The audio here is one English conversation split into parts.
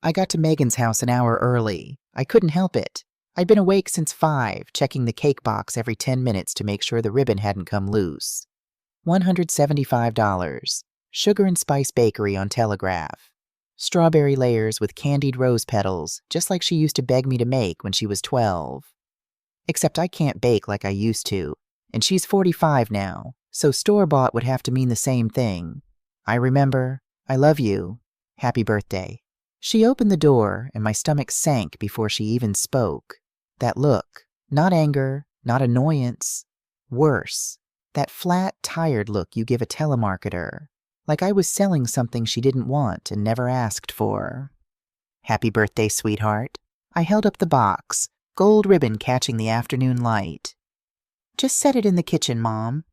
I got to Megan's house an hour early. I couldn't help it. I'd been awake since 5, checking the cake box every 10 minutes to make sure the ribbon hadn't come loose. $175. Sugar and Spice Bakery on Telegraph. Strawberry layers with candied rose petals, just like she used to beg me to make when she was 12. Except I can't bake like I used to, and she's 45 now, so store-bought would have to mean the same thing. I remember, I love you, happy birthday. She opened the door, and my stomach sank before she even spoke. That look, not anger, not annoyance, worse, that flat, tired look you give a telemarketer, like I was selling something she didn't want and never asked for. Happy birthday, sweetheart. I held up the box, gold ribbon catching the afternoon light. Just set it in the kitchen, Mom.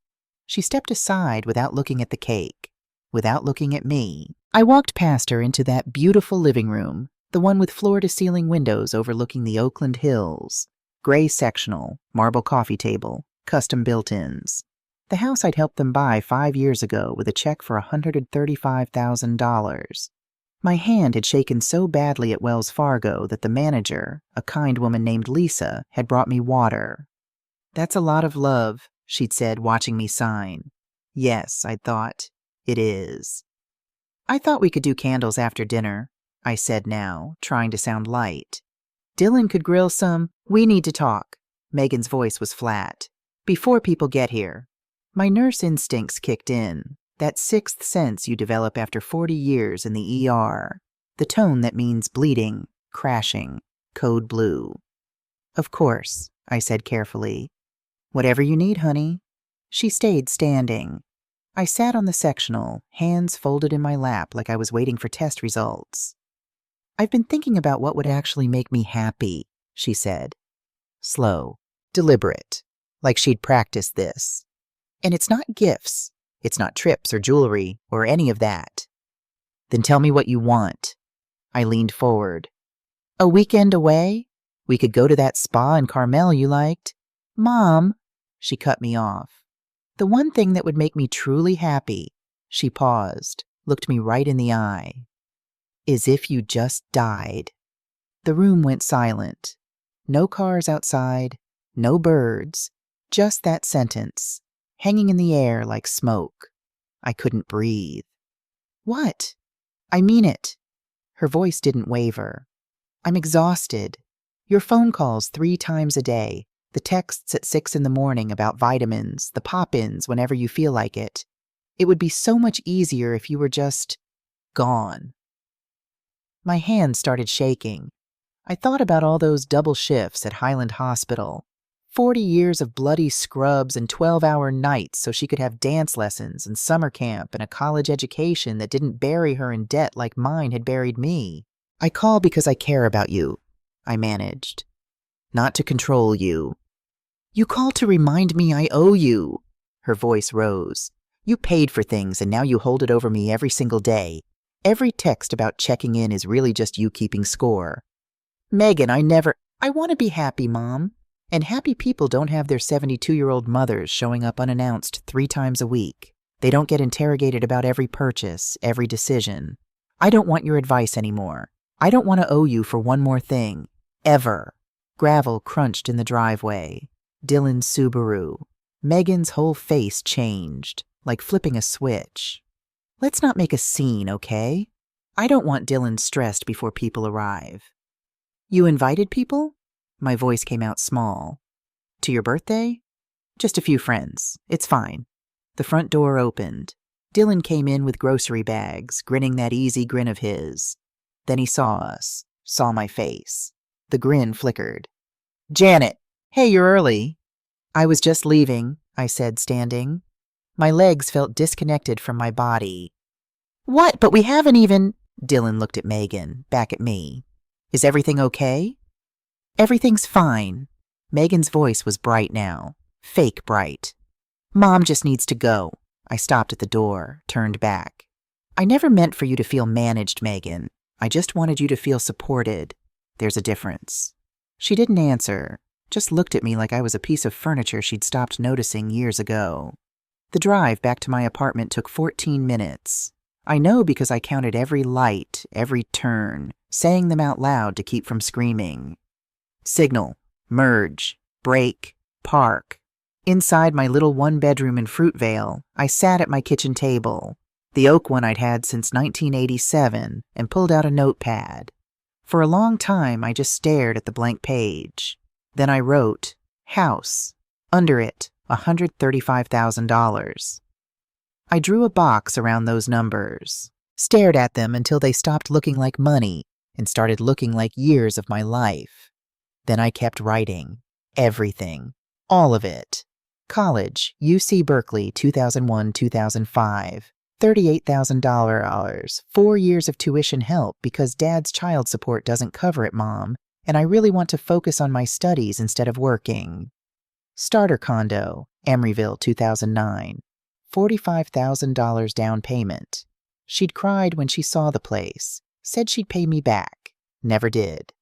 She stepped aside without looking at the cake, without looking at me. I walked past her into that beautiful living room, the one with floor-to-ceiling windows overlooking the Oakland Hills. Gray sectional, marble coffee table, custom built-ins. The house I'd helped them buy 5 years ago with a check for $135,000. My hand had shaken so badly at Wells Fargo that the manager, a kind woman named Lisa, had brought me water. That's a lot of love, she'd said, watching me sign. Yes, I'd thought, it is. I thought we could do candles after dinner, I said now, trying to sound light. Dylan could grill some. We need to talk. Megan's voice was flat. Before people get here. My nurse instincts kicked in, that sixth sense you develop after 40 years in the ER, the tone that means bleeding, crashing, code blue. Of course, I said carefully. Whatever you need, honey. She stayed standing. I sat on the sectional, hands folded in my lap like I was waiting for test results. I've been thinking about what would actually make me happy, she said. Slow, deliberate, like she'd practiced this. And it's not gifts. It's not trips or jewelry or any of that. Then tell me what you want. I leaned forward. A weekend away? We could go to that spa in Carmel you liked. Mom, she cut me off. The one thing that would make me truly happy, she paused, looked me right in the eye, is if you just died. The room went silent. No cars outside, no birds, just that sentence, hanging in the air like smoke. I couldn't breathe. What? I mean it. Her voice didn't waver. I'm exhausted. Your phone calls 3 times a day. The texts at 6 in the morning about vitamins, the pop-ins whenever you feel like it. It would be so much easier if you were just gone. My hand started shaking. I thought about all those double shifts at Highland Hospital. 40 years of bloody scrubs and 12-hour nights so she could have dance lessons and summer camp and a college education that didn't bury her in debt like mine had buried me. I call because I care about you, I managed. Not to control you. You call to remind me I owe you. Her voice rose. You paid for things and now you hold it over me every single day. Every text about checking in is really just you keeping score. Megan, I want to be happy, Mom. And happy people don't have their 72-year-old mothers showing up unannounced 3 times a week. They don't get interrogated about every purchase, every decision. I don't want your advice anymore. I don't want to owe you for one more thing. Ever. Gravel crunched in the driveway. Dylan's Subaru. Megan's whole face changed, like flipping a switch. Let's not make a scene, okay? I don't want Dylan stressed before people arrive. You invited people? My voice came out small. To your birthday? Just a few friends. It's fine. The front door opened. Dylan came in with grocery bags, grinning that easy grin of his. Then he saw us, saw my face. The grin flickered. Janet! Hey, you're early. I was just leaving, I said, standing. My legs felt disconnected from my body. What? But we haven't even... Dylan looked at Megan, back at me. Is everything okay? Everything's fine. Megan's voice was bright now. Fake bright. Mom just needs to go. I stopped at the door, turned back. I never meant for you to feel managed, Megan. I just wanted you to feel supported. There's a difference. She didn't answer, just looked at me like I was a piece of furniture she'd stopped noticing years ago. The drive back to my apartment took 14 minutes. I know because I counted every light, every turn, saying them out loud to keep from screaming. Signal, merge, brake, park. Inside my little one-bedroom in Fruitvale, I sat at my kitchen table, the oak one I'd had since 1987, and pulled out a notepad. For a long time, I just stared at the blank page. Then I wrote, house. Under it, $135,000. I drew a box around those numbers, stared at them until they stopped looking like money and started looking like years of my life. Then I kept writing. Everything. All of it. College, UC Berkeley, 2001-2005. $38,000. 4 years of tuition help because Dad's child support doesn't cover it, Mom, and I really want to focus on my studies instead of working. Starter condo, Emeryville, 2009. $45,000 down payment. She'd cried when she saw the place, said she'd pay me back. Never did.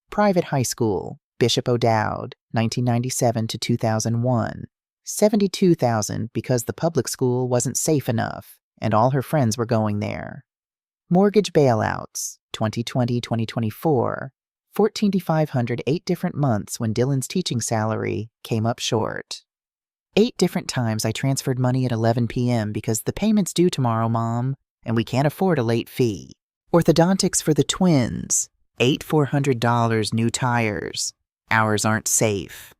Private high school, Bishop O'Dowd, 1997-2001. $72,000 because the public school wasn't safe enough, and all her friends were going there. Mortgage bailouts, 2020-2024. $14,500 8 different months when Dylan's teaching salary came up short. 8 different times I transferred money at 11 p.m. because the payment's due tomorrow, Mom, and we can't afford a late fee. Orthodontics for the twins. $8,400 new tires. Ours aren't safe.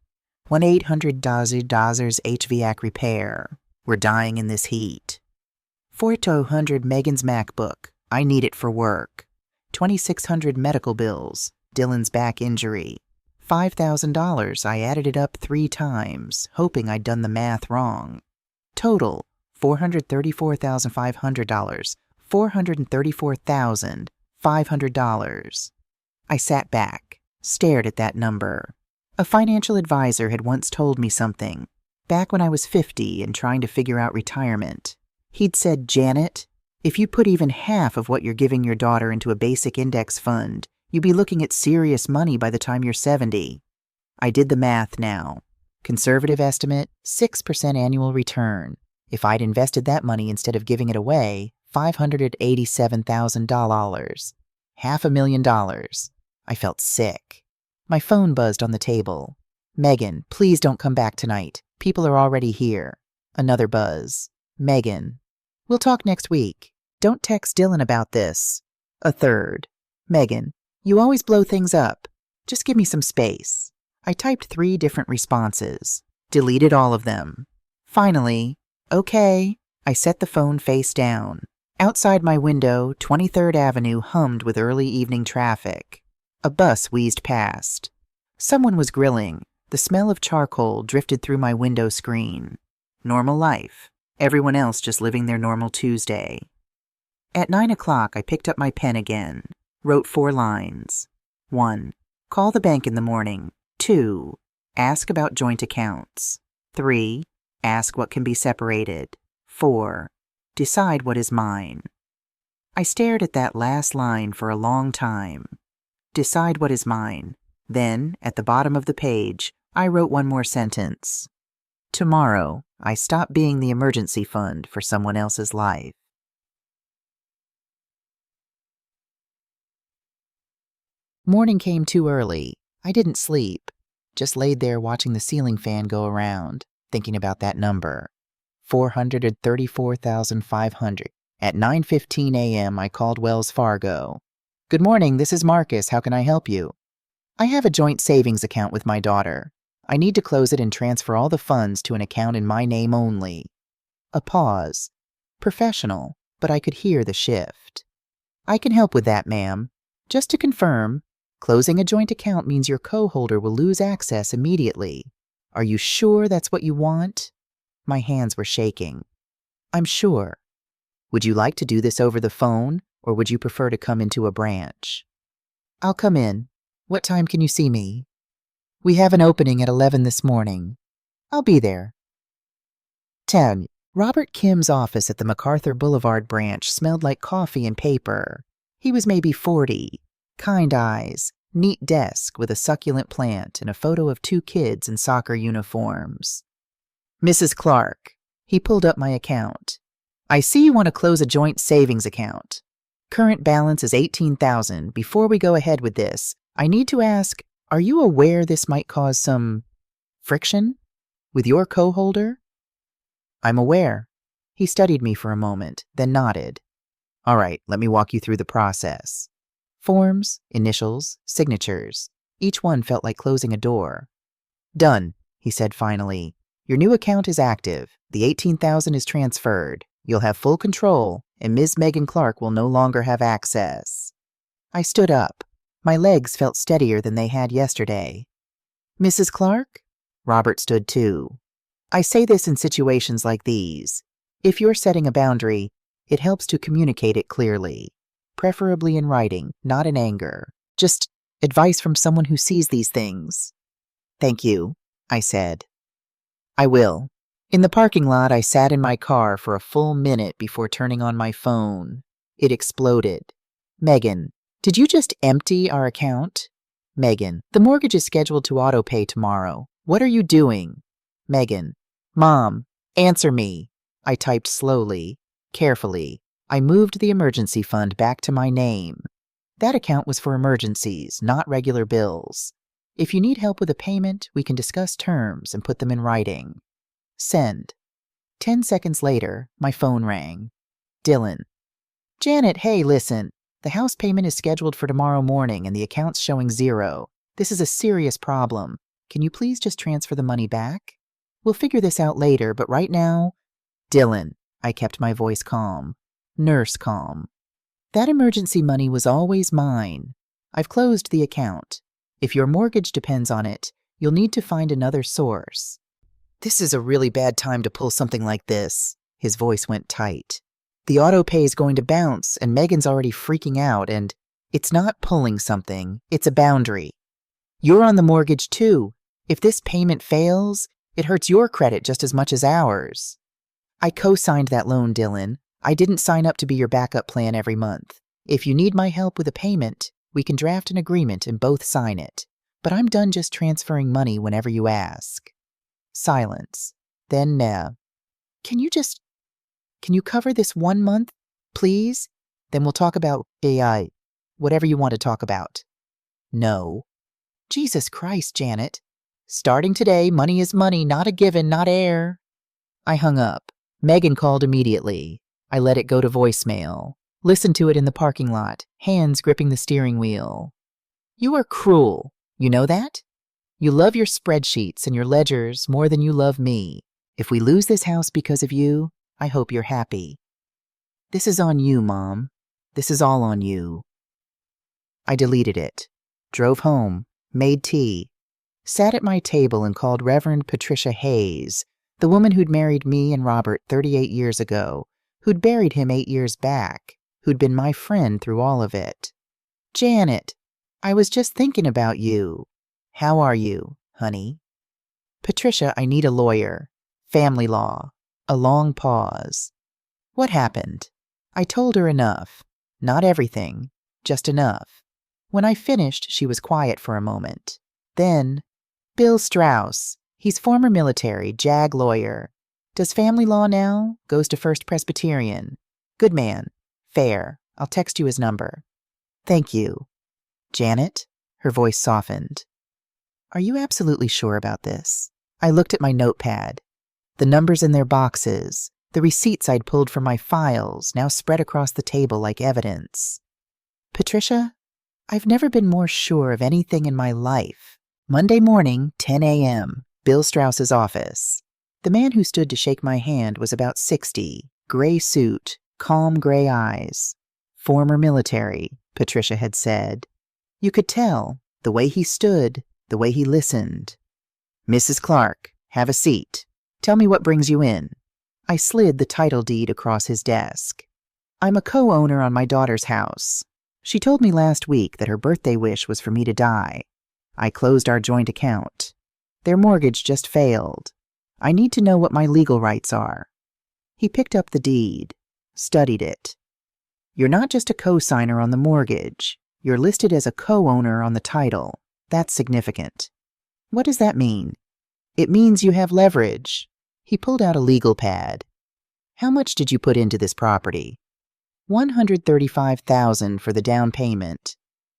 1-800-Dazers HVAC repair. We're dying in this heat. 4,200 Megan's MacBook. I need it for work. 2,600 medical bills. Dylan's back injury. $5,000. I added it up 3 times, hoping I'd done the math wrong. Total, $434,500. $434,500. I sat back, stared at that number. A financial advisor had once told me something, back when I was 50 and trying to figure out retirement. He'd said, Janet, if you put even half of what you're giving your daughter into a basic index fund, you'd be looking at serious money by the time you're 70. I did the math now. Conservative estimate, 6% annual return. If I'd invested that money instead of giving it away, $587,000. $500,000. I felt sick. My phone buzzed on the table. Megan, please don't come back tonight. People are already here. Another buzz. Megan. We'll talk next week. Don't text Dylan about this. A third. Megan, you always blow things up. Just give me some space. I typed 3 different responses. Deleted all of them. Finally, okay. I set the phone face down. Outside my window, 23rd Avenue hummed with early evening traffic. A bus wheezed past. Someone was grilling. The smell of charcoal drifted through my window screen. Normal life. Everyone else just living their normal Tuesday. At 9 o'clock, I picked up my pen again. Wrote 4 lines. 1. Call the bank in the morning. 2. Ask about joint accounts. 3. Ask what can be separated. 4. Decide what is mine. I stared at that last line for a long time. Decide what is mine. Then, at the bottom of the page, I wrote one more sentence. Tomorrow, I stop being the emergency fund for someone else's life. Morning came too early. I didn't sleep. Just laid there watching the ceiling fan go around, thinking about that number. $434,500. At 9:15 a.m., I called Wells Fargo. Good morning, this is Marcus. How can I help you? I have a joint savings account with my daughter. I need to close it and transfer all the funds to an account in my name only. A pause. Professional, but I could hear the shift. I can help with that, ma'am. Just to confirm, closing a joint account means your co-holder will lose access immediately. Are you sure that's what you want? My hands were shaking. I'm sure. Would you like to do this over the phone, or would you prefer to come into a branch? I'll come in. What time can you see me? We have an opening at 11 this morning. I'll be there. 10. Robert Kim's office at the MacArthur Boulevard branch smelled like coffee and paper. He was maybe 40. Kind eyes, neat desk with a succulent plant and a photo of 2 kids in soccer uniforms. Mrs. Clark. He pulled up my account. I see you want to close a joint savings account. Current balance is $18,000. Before we go ahead with this, I need to ask, are you aware this might cause some friction with your co-holder? I'm aware. He studied me for a moment, then nodded. All right, let me walk you through the process. Forms, initials, signatures. Each one felt like closing a door. Done, he said finally. Your new account is active. The $18,000 is transferred. You'll have full control, and Ms. Megan Clark will no longer have access. I stood up. My legs felt steadier than they had yesterday. Mrs. Clark? Robert stood too. I say this in situations like these. If you're setting a boundary, it helps to communicate it clearly, preferably in writing, not in anger. Just advice from someone who sees these things. Thank you, I said. I will. In the parking lot, I sat in my car for a full minute before turning on my phone. It exploded. Megan, did you just empty our account? Megan, the mortgage is scheduled to autopay tomorrow. What are you doing? Megan, Mom, answer me. I typed slowly, carefully. I moved the emergency fund back to my name. That account was for emergencies, not regular bills. If you need help with a payment, we can discuss terms and put them in writing. Send. 10 seconds later, my phone rang. Dylan. Janet, hey, listen. The house payment is scheduled for tomorrow morning and the account's showing 0. This is a serious problem. Can you please just transfer the money back? We'll figure this out later, but right now... Dylan. I kept my voice calm. Nurse calm. That emergency money was always mine. I've closed the account. If your mortgage depends on it, you'll need to find another source. This is a really bad time to pull something like this. His voice went tight. The auto pay is going to bounce, and Megan's already freaking out, and it's not pulling something, it's a boundary. You're on the mortgage too. If this payment fails, it hurts your credit just as much as ours. I co-signed that loan, Dylan. I didn't sign up to be your backup plan every month. If you need my help with a payment, we can draft an agreement and both sign it. But I'm done just transferring money whenever you ask. Silence. Then Nev. Can you cover this 1 month, please? Then we'll talk about AI, whatever you want to talk about. No. Jesus Christ, Janet. Starting today, money is money, not a given, not air. I hung up. Megan called immediately. I let it go to voicemail. Listened to it in the parking lot, hands gripping the steering wheel. You are cruel. You know that? You love your spreadsheets and your ledgers more than you love me. If we lose this house because of you, I hope you're happy. This is on you, Mom. This is all on you. I deleted it. Drove home. Made tea. Sat at my table and called Reverend Patricia Hayes, the woman who'd married me and Robert 38 years ago, who'd buried him 8 years back, who'd been my friend through all of it. Janet, I was just thinking about you. How are you, honey? Patricia, I need a lawyer. Family law. A long pause. What happened? I told her enough. Not everything, just enough. When I finished, she was quiet for a moment. Then, Bill Strauss. He's former military, JAG lawyer. Does family law now? Goes to First Presbyterian. Good man. Fair. I'll text you his number. Thank you. Janet? Her voice softened. Are you absolutely sure about this? I looked at my notepad. The numbers in their boxes, the receipts I'd pulled from my files, now spread across the table like evidence. Patricia, I've never been more sure of anything in my life. Monday morning, 10 a.m., Bill Strauss's office. The man who stood to shake my hand was about 60, gray suit, calm gray eyes. Former military, Patricia had said. You could tell, the way he stood, the way he listened. Mrs. Clark, have a seat. Tell me what brings you in. I slid the title deed across his desk. I'm a co-owner on my daughter's house. She told me last week that her birthday wish was for me to die. I closed our joint account. Their mortgage just failed. I need to know what my legal rights are. He picked up the deed, studied it. You're not just a co-signer on the mortgage. You're listed as a co-owner on the title. That's significant. What does that mean? It means you have leverage. He pulled out a legal pad. How much did you put into this property? $135,000 for the down payment.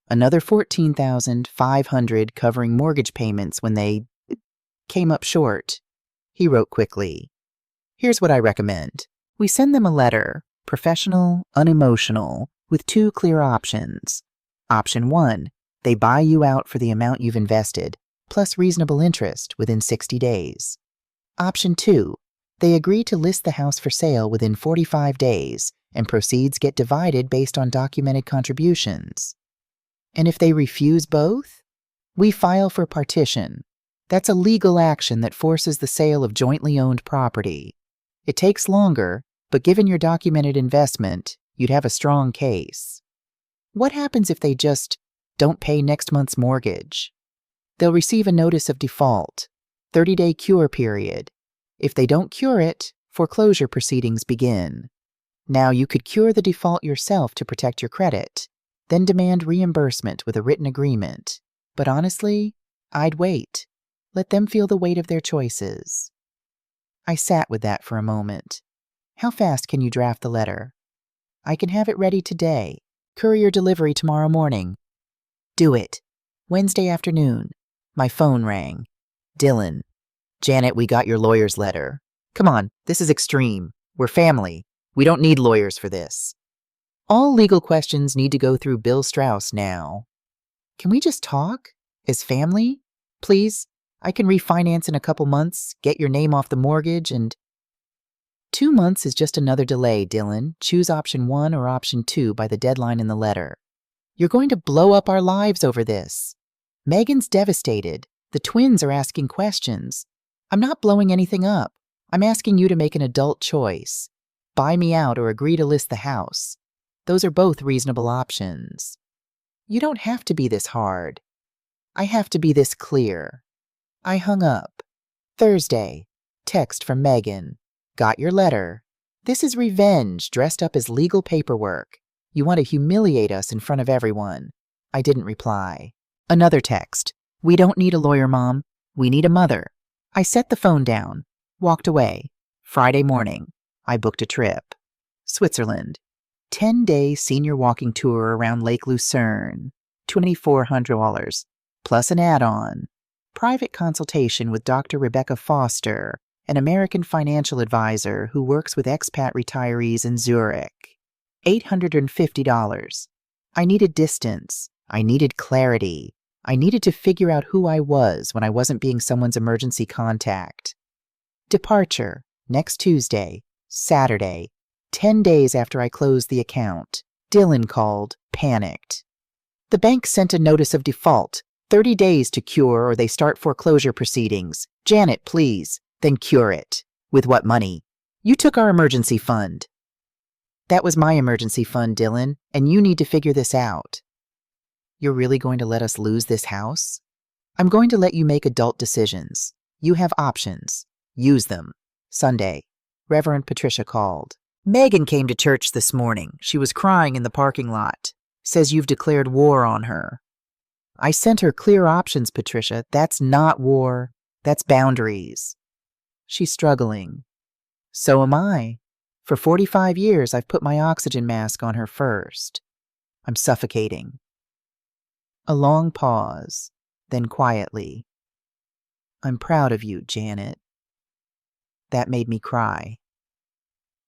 Another $14,500 covering mortgage payments when they came up short. He wrote quickly. Here's what I recommend. We send them a letter, professional, unemotional, with 2 clear options. Option 1, they buy you out for the amount you've invested, plus reasonable interest within 60 days. Option 2, they agree to list the house for sale within 45 days, and proceeds get divided based on documented contributions. And if they refuse both, we file for partition. That's a legal action that forces the sale of jointly owned property. It takes longer, but given your documented investment, you'd have a strong case. What happens if they just don't pay next month's mortgage? They'll receive a notice of default, 30-day cure period. If they don't cure it, foreclosure proceedings begin. Now, you could cure the default yourself to protect your credit, then demand reimbursement with a written agreement. But honestly, I'd wait. Let them feel the weight of their choices. I sat with that for a moment. How fast can you draft the letter? I can have it ready today. Courier delivery tomorrow morning. Do it. Wednesday afternoon. My phone rang. Dylan. Janet, we got your lawyer's letter. Come on, this is extreme. We're family. We don't need lawyers for this. All legal questions need to go through Bill Strauss now. Can we just talk? As family? Please? I can refinance in a couple months, get your name off the mortgage, and... 2 months is just another delay, Dylan. Choose option 1 or option 2 by the deadline in the letter. You're going to blow up our lives over this. Megan's devastated. The twins are asking questions. I'm not blowing anything up. I'm asking you to make an adult choice. Buy me out or agree to list the house. Those are both reasonable options. You don't have to be this hard. I have to be this clear. I hung up. Thursday. Text from Megan. Got your letter. This is revenge dressed up as legal paperwork. You want to humiliate us in front of everyone. I didn't reply. Another text. We don't need a lawyer, Mom. We need a mother. I set the phone down. Walked away. Friday morning. I booked a trip. Switzerland. 10-day senior walking tour around Lake Lucerne. $2,400. Plus an add-on. Private consultation with Dr. Rebecca Foster, an American financial advisor who works with expat retirees in Zurich. $850. I needed distance. I needed clarity. I needed to figure out who I was when I wasn't being someone's emergency contact. Departure. Next Tuesday. Saturday. 10 days after I closed the account. Dylan called, panicked. The bank sent a notice of default. 30 days to cure or they start foreclosure proceedings. Janet, please. Then cure it. With what money? You took our emergency fund. That was my emergency fund, Dylan, and you need to figure this out. You're really going to let us lose this house? I'm going to let you make adult decisions. You have options. Use them. Sunday. Reverend Patricia called. Megan came to church this morning. She was crying in the parking lot. Says you've declared war on her. I sent her clear options, Patricia. That's not war. That's boundaries. She's struggling. So am I. For 45 years, I've put my oxygen mask on her first. I'm suffocating. A long pause, then quietly. I'm proud of you, Janet. That made me cry.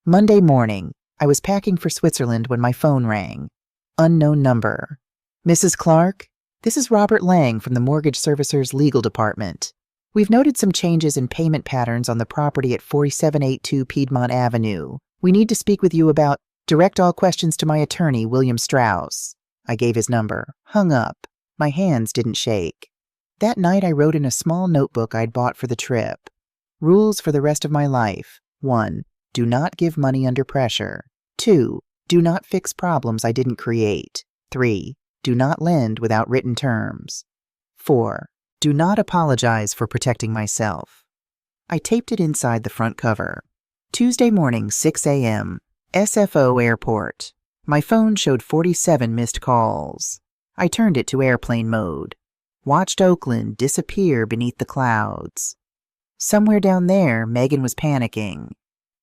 Monday morning, I was packing for Switzerland when my phone rang. Unknown number. Mrs. Clark, this is Robert Lang from the Mortgage Servicers Legal Department. We've noted some changes in payment patterns on the property at 4782 Piedmont Avenue. We need to speak with you about. Direct all questions to my attorney, William Strauss. I gave his number. Hung up. My hands didn't shake. That night I wrote in a small notebook I'd bought for the trip. Rules for the rest of my life. 1. Do not give money under pressure. 2. Do not fix problems I didn't create. 3. Do not lend without written terms. 4. Do not apologize for protecting myself. I taped it inside the front cover. Tuesday morning, 6 a.m. SFO Airport. My phone showed 47 missed calls. I turned it to airplane mode. Watched Oakland disappear beneath the clouds. Somewhere down there, Megan was panicking.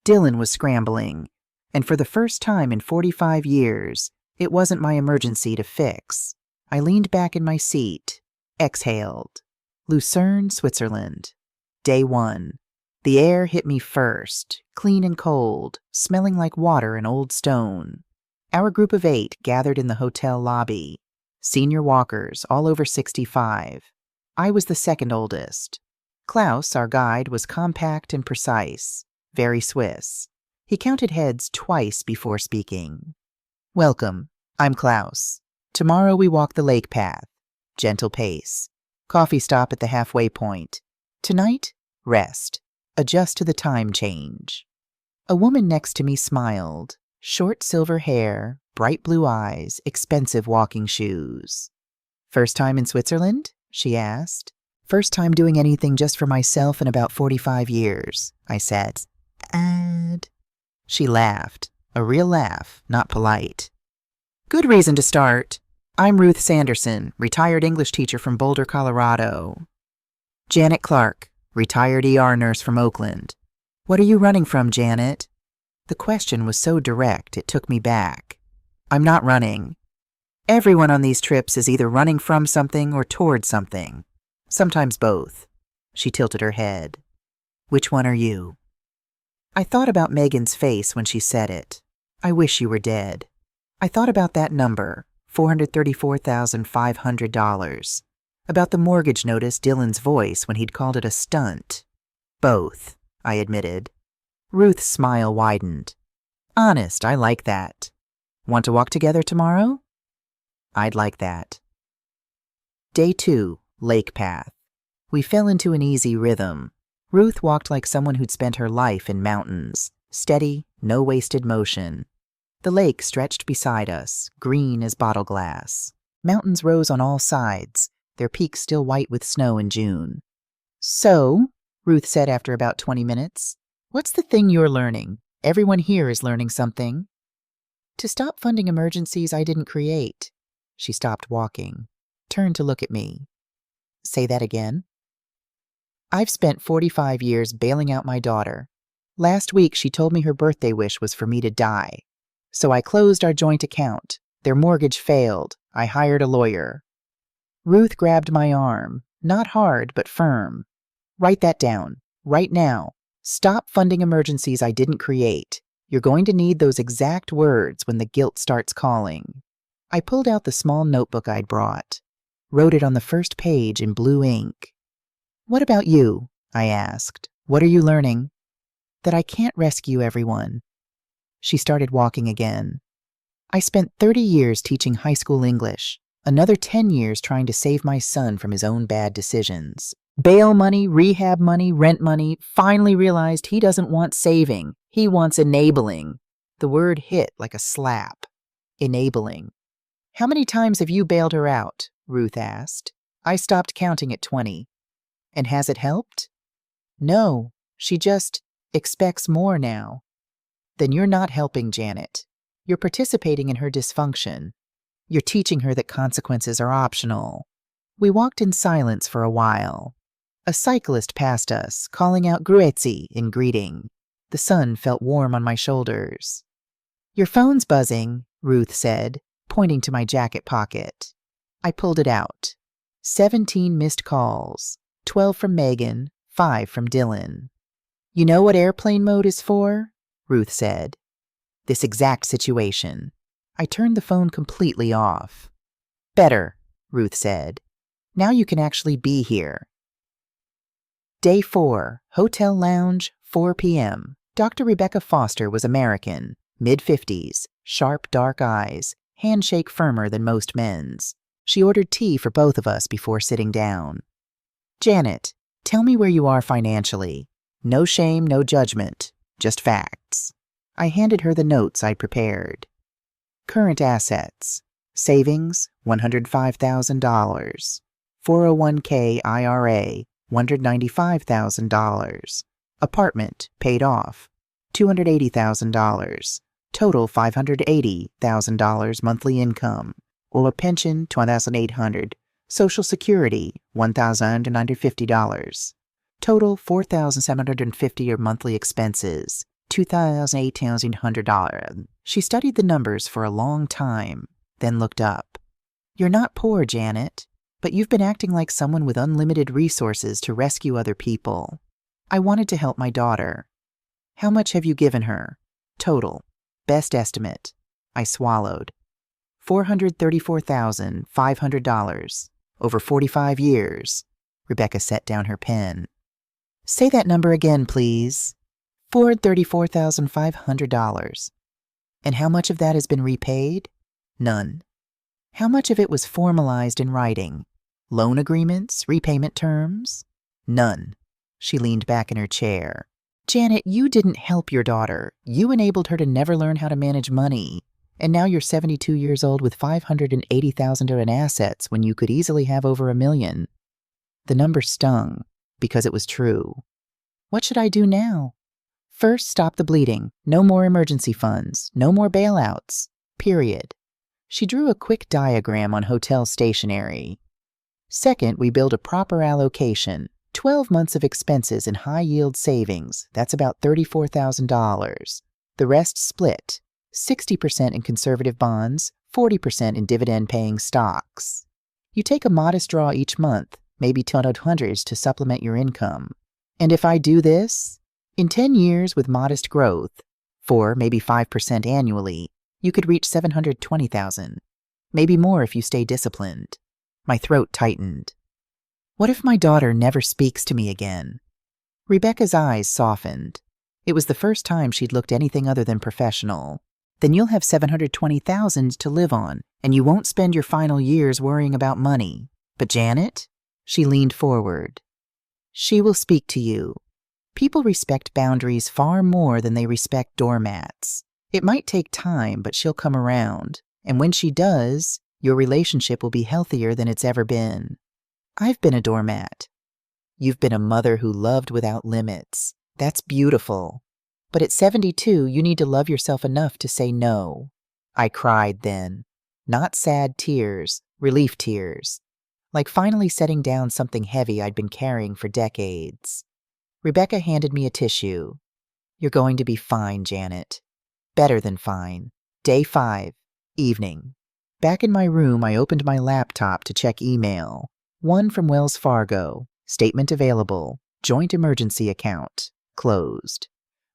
Dylan was scrambling, and for the first time in 45 years, it wasn't my emergency to fix. I leaned back in my seat, exhaled. Lucerne, Switzerland. Day 1. The air hit me first, clean and cold, smelling like water and old stone. Our group of 8 gathered in the hotel lobby. Senior walkers, all over 65. I was the second oldest. Klaus, our guide, was compact and precise, very Swiss. He counted heads twice before speaking. Welcome, I'm Klaus. Tomorrow we walk the lake path. Gentle pace. Coffee stop at the halfway point. Tonight, rest. Adjust to the time change. A woman next to me smiled. Short silver hair, bright blue eyes, expensive walking shoes. First time in Switzerland? She asked. First time doing anything just for myself in about 45 years, I said. And she laughed. A real laugh, not polite. Good reason to start. I'm Ruth Sanderson, retired English teacher from Boulder, Colorado. Janet Clark, retired ER nurse from Oakland. What are you running from, Janet? The question was so direct it took me back. I'm not running. Everyone on these trips is either running from something or toward something. Sometimes both. She tilted her head. Which one are you? I thought about Megan's face when she said it. I wish you were dead. I thought about that number, $434,500. About the mortgage notice, Dylan's voice when he'd called it a stunt. Both, I admitted. Ruth's smile widened. Honest, I like that. Want to walk together tomorrow? I'd like that. Day 2, lake path. We fell into an easy rhythm. Ruth walked like someone who'd spent her life in mountains. Steady, no wasted motion. The lake stretched beside us, green as bottle glass. Mountains rose on all sides, their peaks still white with snow in June. So, Ruth said after about 20 minutes, what's the thing you're learning? Everyone here is learning something. To stop funding emergencies I didn't create. She stopped walking, turned to look at me. Say that again. I've spent 45 years bailing out my daughter. Last week she told me her birthday wish was for me to die. So I closed our joint account. Their mortgage failed. I hired a lawyer. Ruth grabbed my arm, not hard but firm. Write that down, right now. Stop funding emergencies I didn't create. You're going to need those exact words when the guilt starts calling. I pulled out the small notebook I'd brought. Wrote it on the first page in blue ink. What about you? I asked. What are you learning? That I can't rescue everyone. She started walking again. I spent 30 years teaching high school English, another 10 years trying to save my son from his own bad decisions. Bail money, rehab money, rent money, finally realized he doesn't want saving. He wants enabling. The word hit like a slap. Enabling. How many times have you bailed her out? Ruth asked. I stopped counting at 20. And has it helped? No, she just expects more now. Then you're not helping Janet. You're participating in her dysfunction. You're teaching her that consequences are optional. We walked in silence for a while. A cyclist passed us, calling out Grüezi in greeting. The sun felt warm on my shoulders. Your phone's buzzing, Ruth said, pointing to my jacket pocket. I pulled it out. 17 missed calls, 12 from Megan, 5 from Dylan. You know what airplane mode is for? Ruth said. This exact situation. I turned the phone completely off. Better, Ruth said. Now you can actually be here. Day 4, hotel lounge, 4 p.m. Dr. Rebecca Foster was American, mid-50s, sharp dark eyes, handshake firmer than most men's. She ordered tea for both of us before sitting down. Janet, tell me where you are financially. No shame, no judgment, just facts. I handed her the notes I'd prepared. Current assets. Savings, $105,000. 401k IRA, $195,000. Apartment, paid off, $280,000. Total $580,000 monthly income. Or a pension, $2,800. Social Security, $1,950. Total $4,750 monthly expenses, $2,800. She studied the numbers for a long time, then looked up. You're not poor, Janet, but you've been acting like someone with unlimited resources to rescue other people. I wanted to help my daughter. How much have you given her? Total. Best estimate. I swallowed. $434,500. Over 45 years. Rebecca set down her pen. Say that number again, please. $434,500. And how much of that has been repaid? None. How much of it was formalized in writing? Loan agreements? Repayment terms? None. She leaned back in her chair. Janet, you didn't help your daughter. You enabled her to never learn how to manage money. And now you're 72 years old with $580,000 in assets when you could easily have over $1 million. The number stung, because it was true. What should I do now? First, stop the bleeding. No more emergency funds. No more bailouts. Period. She drew a quick diagram on hotel stationery. Second, we build a proper allocation. 12 months of expenses in high-yield savings. That's about $34,000. The rest split. 60% in conservative bonds, 40% in dividend-paying stocks. You take a modest draw each month, maybe $200 to supplement your income. And if I do this, in 10 years with modest growth, 4, maybe 5% annually, you could reach $720,000. Maybe more if you stay disciplined. My throat tightened. What if my daughter never speaks to me again? Rebecca's eyes softened. It was the first time she'd looked anything other than professional. Then you'll have $720,000 to live on, and you won't spend your final years worrying about money. But Janet? She leaned forward. She will speak to you. People respect boundaries far more than they respect doormats. It might take time, but she'll come around. And when she does, your relationship will be healthier than it's ever been. I've been a doormat. You've been a mother who loved without limits. That's beautiful. But at 72, you need to love yourself enough to say no. I cried then. Not sad tears, relief tears. Like finally setting down something heavy I'd been carrying for decades. Rebecca handed me a tissue. You're going to be fine, Janet. Better than fine. Day 5, evening. Back in my room, I opened my laptop to check email. One from Wells Fargo. Statement available. Joint emergency account. Closed.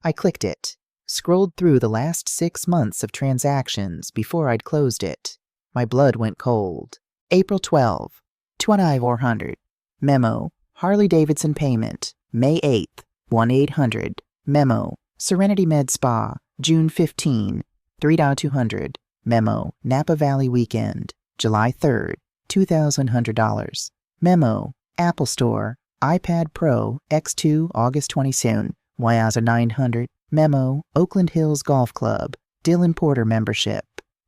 I clicked it, scrolled through the last 6 months of transactions before I'd closed it. My blood went cold. April 12, 2400. Memo, Harley-Davidson payment, May 8th, 1-800. Memo, Serenity Med Spa, June 15, $3,200. Memo, Napa Valley Weekend, July 3rd, $2,100. Memo, Apple Store, iPad Pro, X2, August 27, Wyaza 900. Memo, Oakland Hills Golf Club, Dylan Porter membership.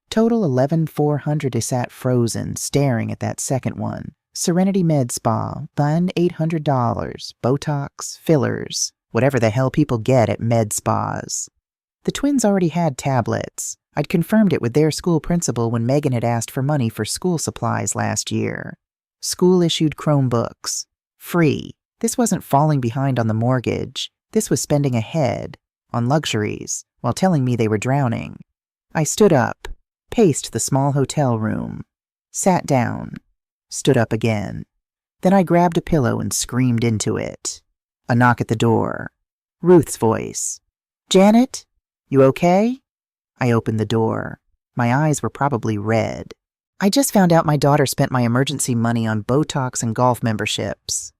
Total 11,400. I sat frozen, staring at that second one. Serenity Med Spa, fund $800. Botox, fillers, whatever the hell people get at med spas. The twins already had tablets. I'd confirmed it with their school principal when Megan had asked for money for school supplies last year. School-issued Chromebooks. Free. This wasn't falling behind on the mortgage. This was spending ahead, on luxuries, while telling me they were drowning. I stood up, paced the small hotel room, sat down, stood up again. Then I grabbed a pillow and screamed into it. A knock at the door. Ruth's voice. Janet? You okay? I opened the door. My eyes were probably red. I just found out my daughter spent my emergency money on Botox and golf memberships.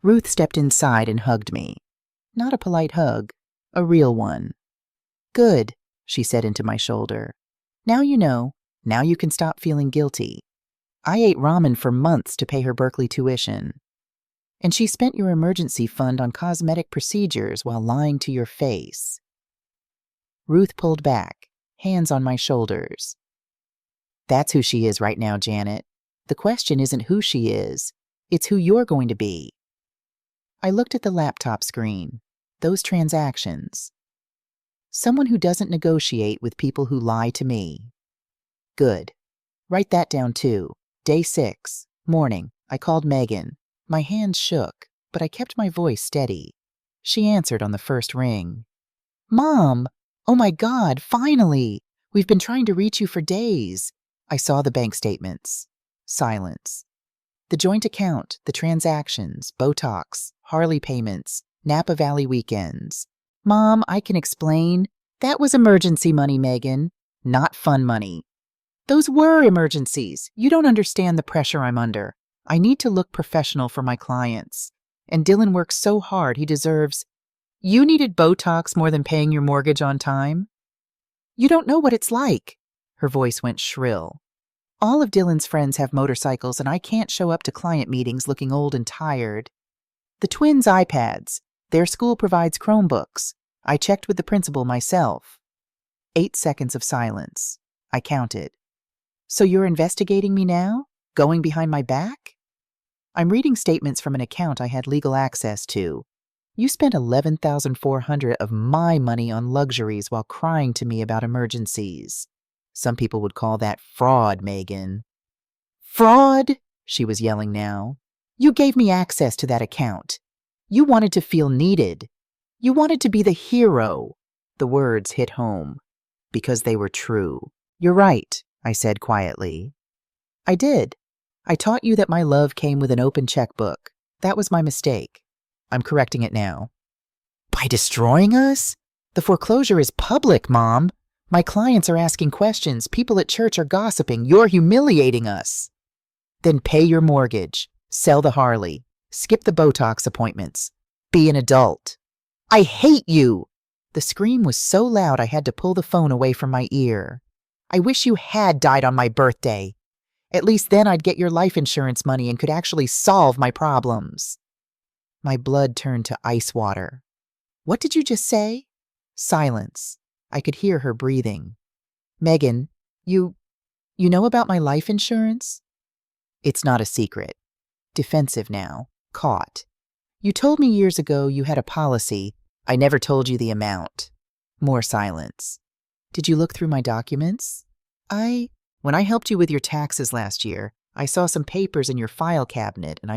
Ruth stepped inside and hugged me. Not a polite hug, a real one. Good, she said into my shoulder. Now you know. Now you can stop feeling guilty. I ate ramen for months to pay her Berkeley tuition. And she spent your emergency fund on cosmetic procedures while lying to your face. Ruth pulled back, hands on my shoulders. That's who she is right now, Janet. The question isn't who she is. It's who you're going to be. I looked at the laptop screen. Those transactions. Someone who doesn't negotiate with people who lie to me. Good. Write that down too. Day 6, morning. I called Megan. My hands shook, but I kept my voice steady. She answered on the first ring. Mom! Oh my God, finally! We've been trying to reach you for days. I saw the bank statements. Silence. The joint account, the transactions, Botox, Harley payments, Napa Valley weekends. Mom, I can explain. That was emergency money, Megan, not fun money. Those were emergencies. You don't understand the pressure I'm under. I need to look professional for my clients. And Dylan works so hard, he deserves. You needed Botox more than paying your mortgage on time? You don't know what it's like. Her voice went shrill. All of Dylan's friends have motorcycles, and I can't show up to client meetings looking old and tired. The twins' iPads. Their school provides Chromebooks. I checked with the principal myself. 8 seconds of silence. I counted. So you're investigating me now? Going behind my back? I'm reading statements from an account I had legal access to. You spent $11,400 of my money on luxuries while crying to me about emergencies. Some people would call that fraud, Megan. Fraud? She was yelling now. You gave me access to that account. You wanted to feel needed. You wanted to be the hero. The words hit home. Because they were true. You're right, I said quietly. I did. I taught you that my love came with an open checkbook. That was my mistake. I'm correcting it now. By destroying us? The foreclosure is public, Mom. My clients are asking questions. People at church are gossiping. You're humiliating us. Then pay your mortgage. Sell the Harley. Skip the Botox appointments. Be an adult. I hate you! The scream was so loud I had to pull the phone away from my ear. I wish you had died on my birthday. At least then I'd get your life insurance money and could actually solve my problems. My blood turned to ice water. What did you just say? Silence. I could hear her breathing. Megan, you know about my life insurance? It's not a secret. Defensive now. Caught. You told me years ago you had a policy. I never told you the amount. More silence. Did you look through my documents? When I helped you with your taxes last year, I saw some papers in your file cabinet and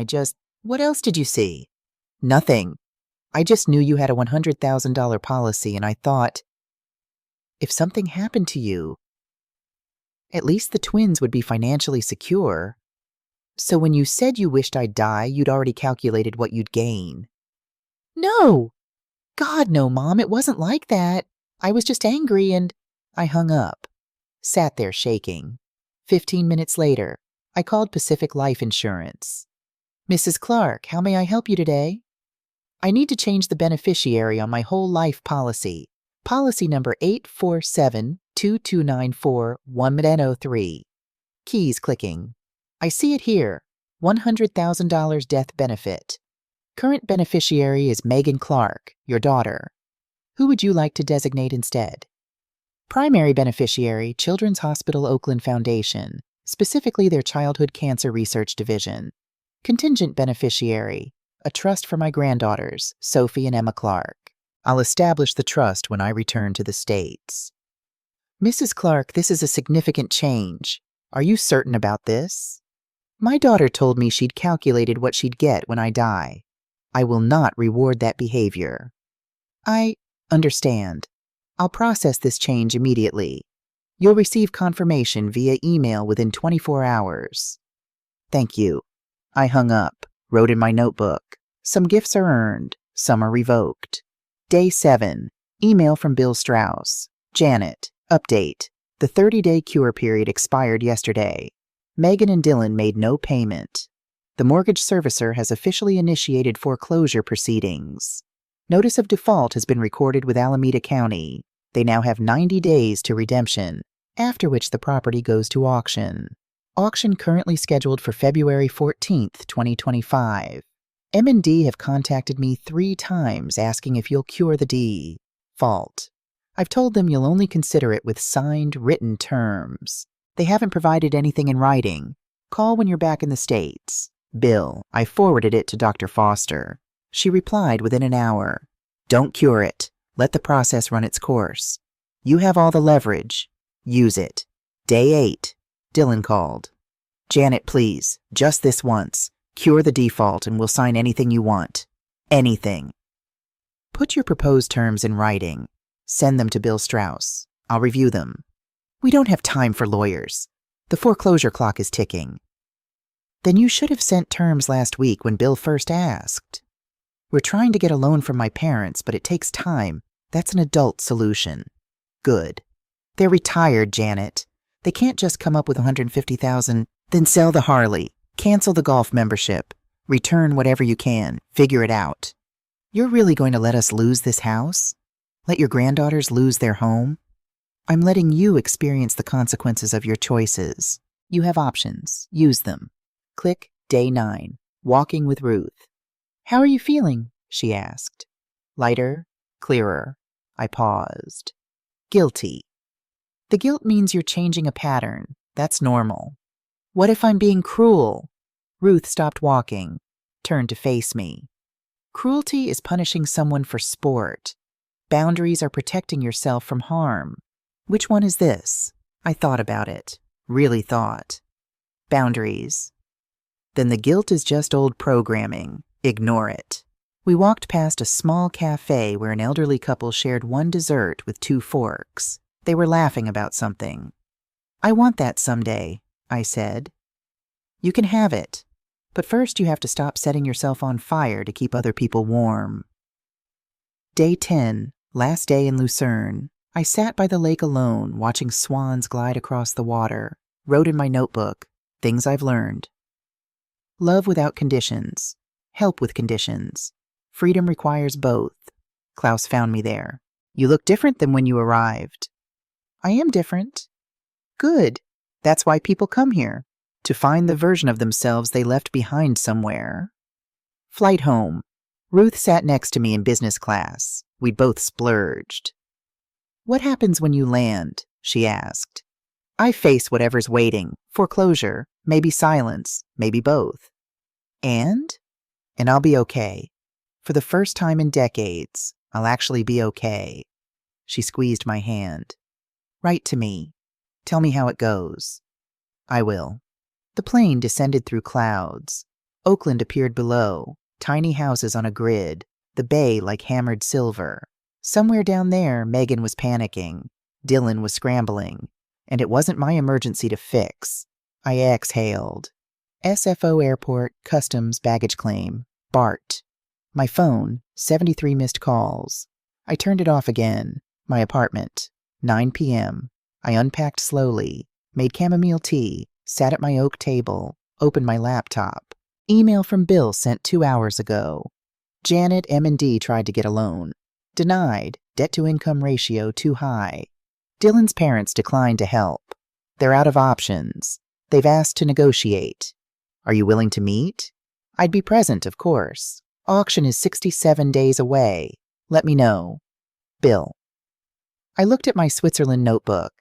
what else did you see? Nothing. I just knew you had a $100,000 policy and I thought, if something happened to you, at least the twins would be financially secure. So when you said you wished I'd die, you'd already calculated what you'd gain. No! God, no, Mom, it wasn't like that. I was just angry and I hung up. Sat there shaking. 15 minutes later, I called Pacific Life Insurance. Mrs. Clark, how may I help you today? I need to change the beneficiary on my whole life policy. Policy number 847-2294-103. Keys clicking. I see it here. $100,000 death benefit. Current beneficiary is Megan Clark, your daughter. Who would you like to designate instead? Primary beneficiary, Children's Hospital Oakland Foundation, specifically their Childhood Cancer Research Division. Contingent beneficiary, a trust for my granddaughters, Sophie and Emma Clark. I'll establish the trust when I return to the States. Mrs. Clark, this is a significant change. Are you certain about this? My daughter told me she'd calculated what she'd get when I die. I will not reward that behavior. I understand. I'll process this change immediately. You'll receive confirmation via email within 24 hours. Thank you. I hung up, wrote in my notebook. Some gifts are earned, some are revoked. Day 7. Email from Bill Strauss. Janet. Update. The 30-day cure period expired yesterday. Megan and Dylan made no payment. The mortgage servicer has officially initiated foreclosure proceedings. Notice of default has been recorded with Alameda County. They now have 90 days to redemption, after which the property goes to auction. Auction currently scheduled for February 14th, 2025. M&D have contacted me 3 times asking if you'll cure the default. I've told them you'll only consider it with signed, written terms. They haven't provided anything in writing. Call when you're back in the States. Bill, I forwarded it to Dr. Foster. She replied within an hour. Don't cure it. Let the process run its course. You have all the leverage. Use it. Day 8. Dylan called. Janet, please, just this once. Cure the default and we'll sign anything you want. Anything. Put your proposed terms in writing. Send them to Bill Strauss. I'll review them. We don't have time for lawyers. The foreclosure clock is ticking. Then you should have sent terms last week when Bill first asked. We're trying to get a loan from my parents, but it takes time. That's an adult solution. Good. They're retired, Janet. They can't just come up with $150,000, then sell the Harley, cancel the golf membership, return whatever you can, figure it out. You're really going to let us lose this house? Let your granddaughters lose their home? I'm letting you experience the consequences of your choices. You have options. Use them. Click Day 9. Walking with Ruth. How are you feeling? She asked. Lighter, clearer. I paused. Guilty. The guilt means you're changing a pattern. That's normal. What if I'm being cruel? Ruth stopped walking, turned to face me. Cruelty is punishing someone for sport. Boundaries are protecting yourself from harm. Which one is this? I thought about it. Really thought. Boundaries. Then the guilt is just old programming. Ignore it. We walked past a small cafe where an elderly couple shared one dessert with 2 forks. They were laughing about something. I want that someday, I said. You can have it, but first you have to stop setting yourself on fire to keep other people warm. Day 10, last day in Lucerne. I sat by the lake alone, watching swans glide across the water, wrote in my notebook, things I've learned. Love without conditions. Help with conditions. Freedom requires both. Klaus found me there. You look different than when you arrived. I am different. Good. That's why people come here. To find the version of themselves they left behind somewhere. Flight home. Ruth sat next to me in business class. We'd both splurged. What happens when you land? She asked. I face whatever's waiting. Foreclosure, maybe silence, maybe both. And I'll be okay. For the first time in decades, I'll actually be okay. She squeezed my hand. Write to me. Tell me how it goes. I will. The plane descended through clouds. Oakland appeared below, tiny houses on a grid, the bay like hammered silver. Somewhere down there, Megan was panicking. Dylan was scrambling. And it wasn't my emergency to fix. I exhaled. SFO Airport, Customs, Baggage Claim, BART. My phone, 73 missed calls. I turned it off again. My apartment, 9 p.m. I unpacked slowly, made chamomile tea, sat at my oak table, opened my laptop. Email from Bill sent 2 hours ago. Janet, M&D tried to get a loan. Denied, debt-to-income ratio too high. Dylan's parents declined to help. They're out of options. They've asked to negotiate. Are you willing to meet? I'd be present, of course. Auction is 67 days away. Let me know. Bill. I looked at my Switzerland notebook.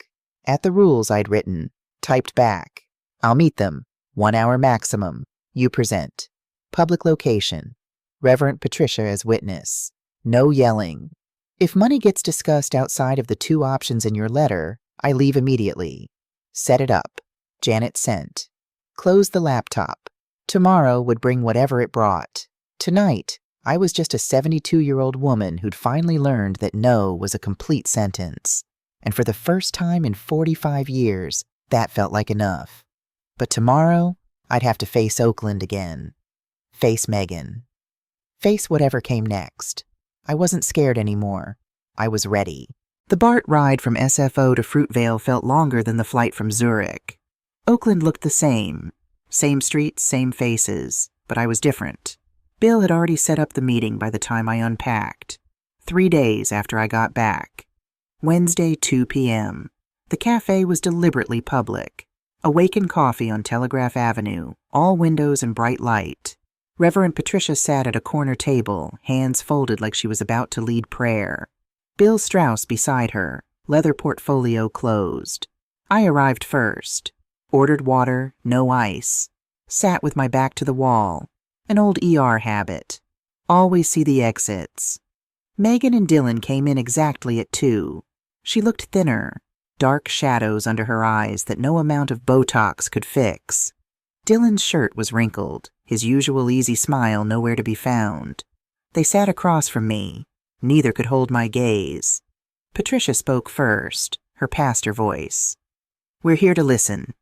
At the rules I'd written. Typed back. I'll meet them. 1 hour maximum. You present. Public location. Reverend Patricia as witness. No yelling. If money gets discussed outside of the 2 options in your letter, I leave immediately. Set it up. Janet sent. Close the laptop. Tomorrow would bring whatever it brought. Tonight, I was just a 72-year-old woman who'd finally learned that no was a complete sentence. And for the first time in 45 years, that felt like enough. But tomorrow, I'd have to face Oakland again. Face Megan. Face whatever came next. I wasn't scared anymore. I was ready. The BART ride from SFO to Fruitvale felt longer than the flight from Zurich. Oakland looked the same. Same streets, same faces, but I was different. Bill had already set up the meeting by the time I unpacked. 3 days after I got back. Wednesday, 2 p.m. The cafe was deliberately public. Awaken Coffee on Telegraph Avenue, all windows and bright light. Reverend Patricia sat at a corner table, hands folded like she was about to lead prayer. Bill Strauss beside her, leather portfolio closed. I arrived first. Ordered water, no ice. Sat with my back to the wall. An old ER habit. Always see the exits. Megan and Dylan came in exactly at 2. She looked thinner. Dark shadows under her eyes that no amount of Botox could fix. Dylan's shirt was wrinkled, his usual easy smile nowhere to be found. They sat across from me. Neither could hold my gaze. Patricia spoke first, her pastor voice. We're here to listen.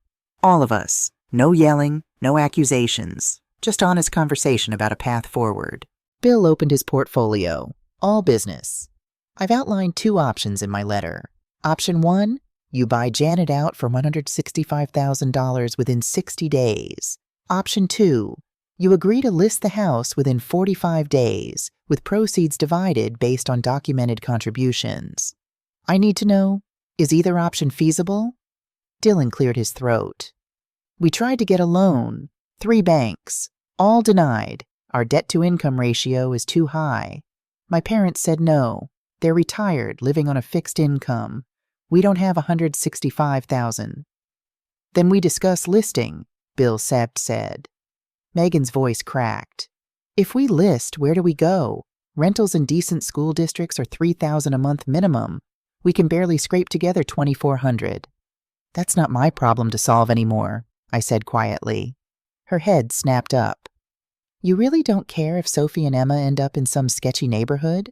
All of us. No yelling, no accusations. Just honest conversation about a path forward. Bill opened his portfolio. All business. I've outlined 2 options in my letter. Option 1, you buy Janet out for $165,000 within 60 days. Option 2, you agree to list the house within 45 days, with proceeds divided based on documented contributions. I need to know, is either option feasible? Dylan cleared his throat. We tried to get a loan. 3 banks. All denied. Our debt-to-income ratio is too high. My parents said no. They're retired, living on a fixed income. We don't have $165,000. Then we discuss listing, Bill Sept said. Megan's voice cracked. If we list, where do we go? Rentals in decent school districts are $3,000 a month minimum. We can barely scrape together $2,400. That's not my problem to solve anymore, I said quietly. Her head snapped up. You really don't care if Sophie and Emma end up in some sketchy neighborhood?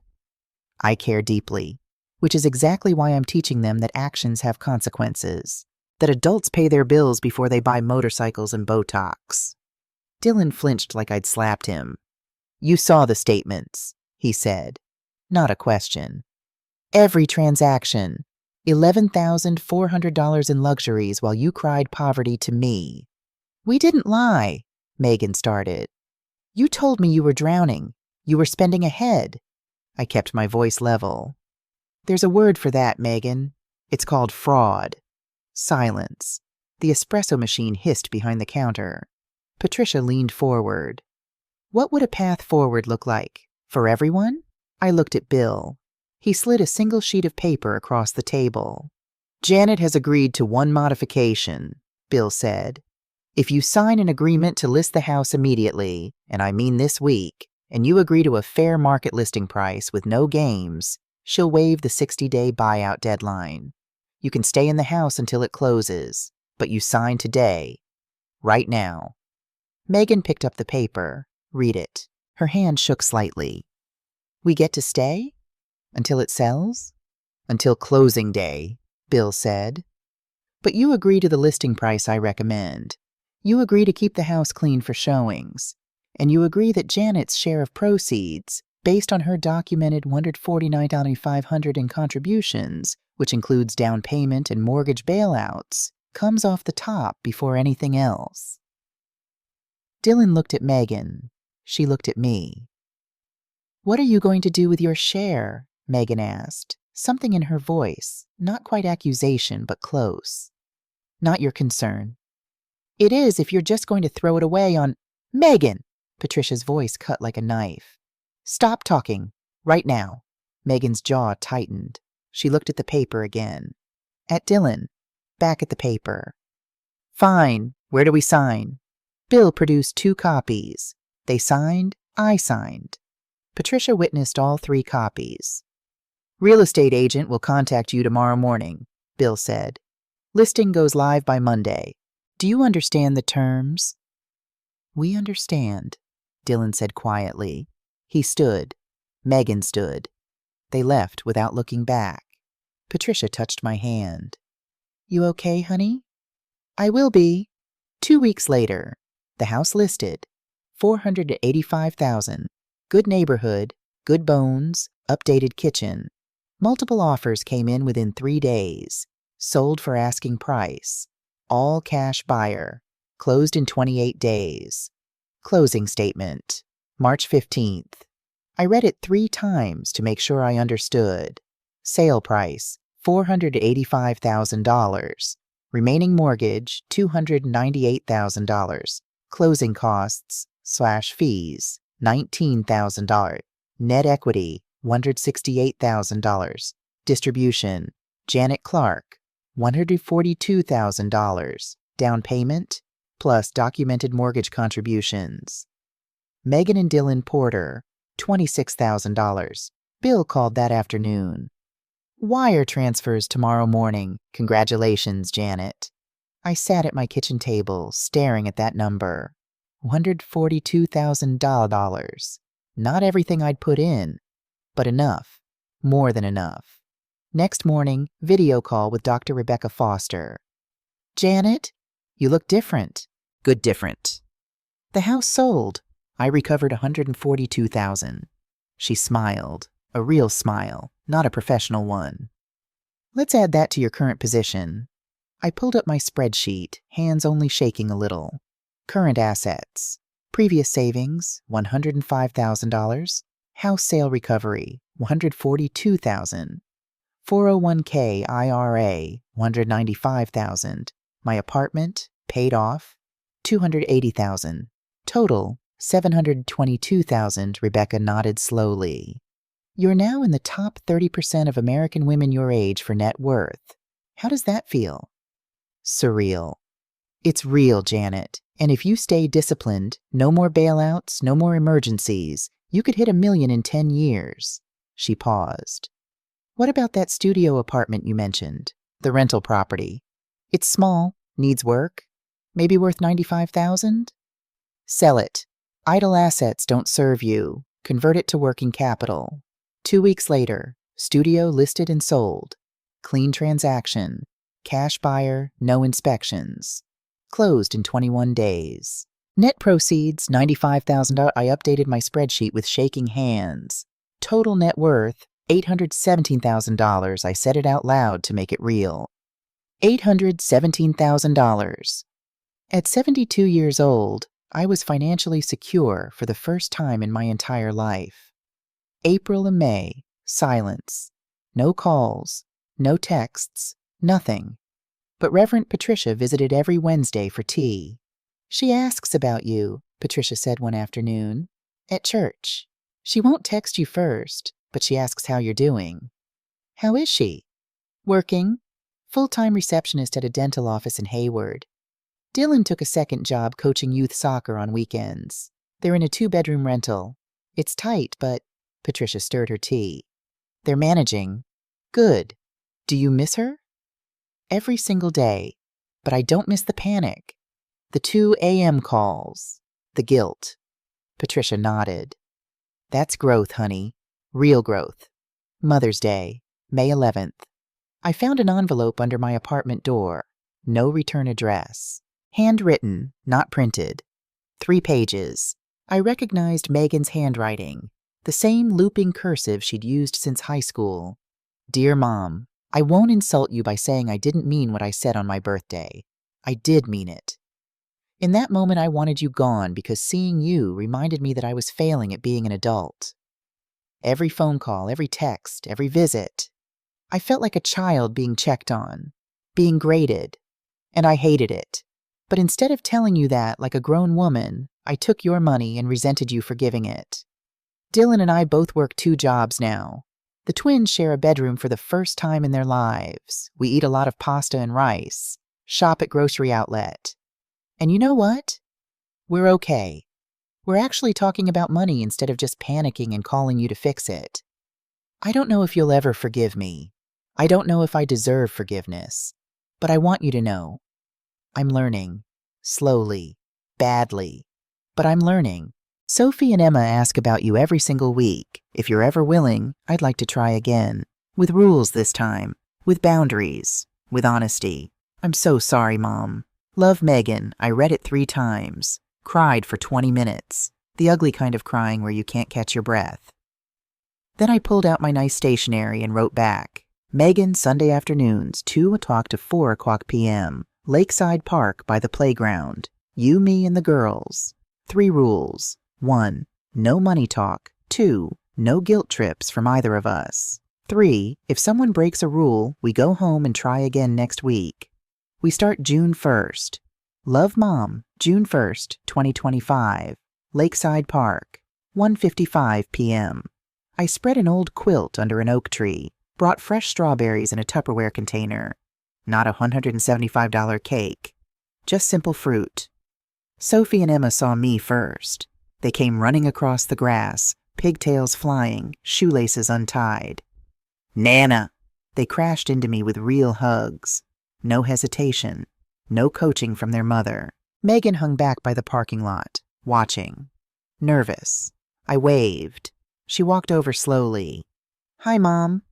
I care deeply, which is exactly why I'm teaching them that actions have consequences, that adults pay their bills before they buy motorcycles and Botox. Dylan flinched like I'd slapped him. You saw the statements, he said. Not a question. Every transaction. $11,400 in luxuries while you cried poverty to me. We didn't lie, Megan started. You told me you were drowning. You were spending ahead. I kept my voice level. There's a word for that, Megan. It's called fraud. Silence. The espresso machine hissed behind the counter. Patricia leaned forward. What would a path forward look like? For everyone? I looked at Bill. He slid a single sheet of paper across the table. Janet has agreed to one modification, Bill said. If you sign an agreement to list the house immediately, and I mean this week, and you agree to a fair market listing price with no games, she'll waive the 60-day buyout deadline. You can stay in the house until it closes, but you sign today, right now. Megan picked up the paper. Read it. Her hand shook slightly. We get to stay? Until it sells? Until closing day, Bill said. But you agree to the listing price I recommend. You agree to keep the house clean for showings. And you agree that Janet's share of proceeds, based on her documented $149,500 in contributions, which includes down payment and mortgage bailouts, comes off the top before anything else. Dylan looked at Megan. She looked at me. What are you going to do with your share? Megan asked, something in her voice, not quite accusation, but close. Not your concern. It is if you're just going to throw it away on... Megan! Patricia's voice cut like a knife. Stop talking. Right now. Megan's jaw tightened. She looked at the paper again. At Dylan. Back at the paper. Fine. Where do we sign? Bill produced 2 copies. They signed. I signed. Patricia witnessed all 3 copies. Real estate agent will contact you tomorrow morning, Bill said. Listing goes live by Monday. Do you understand the terms? We understand, Dylan said quietly. He stood. Megan stood. They left without looking back. Patricia touched my hand. You okay, honey? I will be. 2 weeks later. The house listed. $485,000. Good neighborhood. Good bones. Updated kitchen. Multiple offers came in within 3 days. Sold for asking price. All cash buyer. Closed in 28 days. Closing statement. March 15th. I read it 3 times to make sure I understood. Sale price, $485,000. Remaining mortgage, $298,000. Closing costs / fees, $19,000. Net equity, $168,000. Distribution, Janet Clark, $142,000. Down payment, plus documented mortgage contributions. Megan and Dylan Porter, $26,000. Bill called that afternoon. Wire transfers tomorrow morning. Congratulations, Janet. I sat at my kitchen table, staring at that number. $142,000. Not everything I'd put in, but enough. More than enough. Next morning, video call with Dr. Rebecca Foster. Janet, you look different. Good different. The house sold. I recovered $142,000. She smiled, a real smile, not a professional one. Let's add that to your current position. I pulled up my spreadsheet, hands only shaking a little. Current assets. Previous savings, $105,000. House sale recovery, $142,000. 401k IRA, $195,000. My apartment, paid off, $280,000. Total, $722,000, Rebecca nodded slowly. You're now in the top 30% of American women your age for net worth. How does that feel? Surreal. It's real, Janet. And if you stay disciplined, no more bailouts, no more emergencies, you could hit $1 million in 10 years. She paused. What about that studio apartment you mentioned? The rental property. It's small, needs work. Maybe worth $95,000? Sell it. Idle assets don't serve you. Convert it to working capital. 2 weeks later, studio listed and sold. Clean transaction. Cash buyer, no inspections. Closed in 21 days. Net proceeds, $95,000. I updated my spreadsheet with shaking hands. Total net worth, $817,000. I said it out loud to make it real. $817,000. At 72 years old, I was financially secure for the first time in my entire life. April and May, silence. No calls, no texts, nothing. But Reverend Patricia visited every Wednesday for tea. She asks about you, Patricia said one afternoon, at church. She won't text you first, but she asks how you're doing. How is she? Working. Full-time receptionist at a dental office in Hayward. Dylan took a second job coaching youth soccer on weekends. They're in a 2-bedroom rental. It's tight, but Patricia stirred her tea. They're managing. Good. Do you miss her? Every single day. But I don't miss the panic. The 2 a.m. calls. The guilt. Patricia nodded. That's growth, honey. Real growth. Mother's Day, May 11th. I found an envelope under my apartment door. No return address. Handwritten, not printed. 3 pages. I recognized Megan's handwriting. The same looping cursive she'd used since high school. Dear Mom, I won't insult you by saying I didn't mean what I said on my birthday. I did mean it. In that moment, I wanted you gone because seeing you reminded me that I was failing at being an adult. Every phone call, every text, every visit. I felt like a child being checked on, being graded, and I hated it. But instead of telling you that like a grown woman, I took your money and resented you for giving it. Dylan and I both work 2 jobs now. The twins share a bedroom for the first time in their lives. We eat a lot of pasta and rice, shop at grocery outlet. And you know what? We're okay. We're actually talking about money instead of just panicking and calling you to fix it. I don't know if you'll ever forgive me. I don't know if I deserve forgiveness. But I want you to know. I'm learning. Slowly. Badly. But I'm learning. Sophie and Emma ask about you every single week. If you're ever willing, I'd like to try again. With rules this time. With boundaries. With honesty. I'm so sorry, Mom. Love, Megan. I read it 3 times. Cried for 20 minutes. The ugly kind of crying where you can't catch your breath. Then I pulled out my nice stationery and wrote back. Megan, Sunday afternoons, 2 o'clock to 4 o'clock p.m. Lakeside Park by the playground. You, me, and the girls. 3 rules. 1. No money talk. 2. No guilt trips from either of us. 3. If someone breaks a rule, we go home and try again next week. We start June 1st. Love, Mom, June 1st, 2025. Lakeside Park. 1:55 p.m. I spread an old quilt under an oak tree. Brought fresh strawberries in a Tupperware container. Not a $175 cake. Just simple fruit. Sophie and Emma saw me first. They came running across the grass, pigtails flying, shoelaces untied. Nana! They crashed into me with real hugs. No hesitation. No coaching from their mother. Megan hung back by the parking lot, watching. Nervous. I waved. She walked over slowly. Hi, Mom.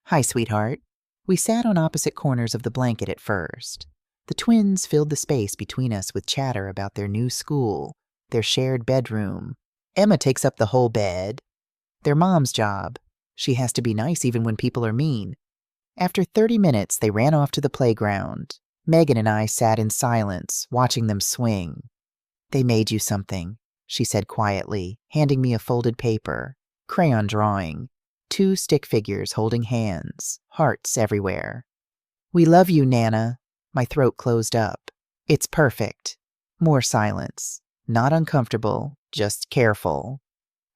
Hi, sweetheart. We sat on opposite corners of the blanket at first. The twins filled the space between us with chatter about their new school, their shared bedroom. Emma takes up the whole bed. Their mom's job. She has to be nice even when people are mean. After 30 minutes, they ran off to the playground. Megan and I sat in silence, watching them swing. "They made you something," she said quietly, handing me a folded paper. Crayon drawing. 2 stick figures holding hands. Hearts everywhere. "We love you, Nana." My throat closed up. "It's perfect." More silence. Not uncomfortable, just careful.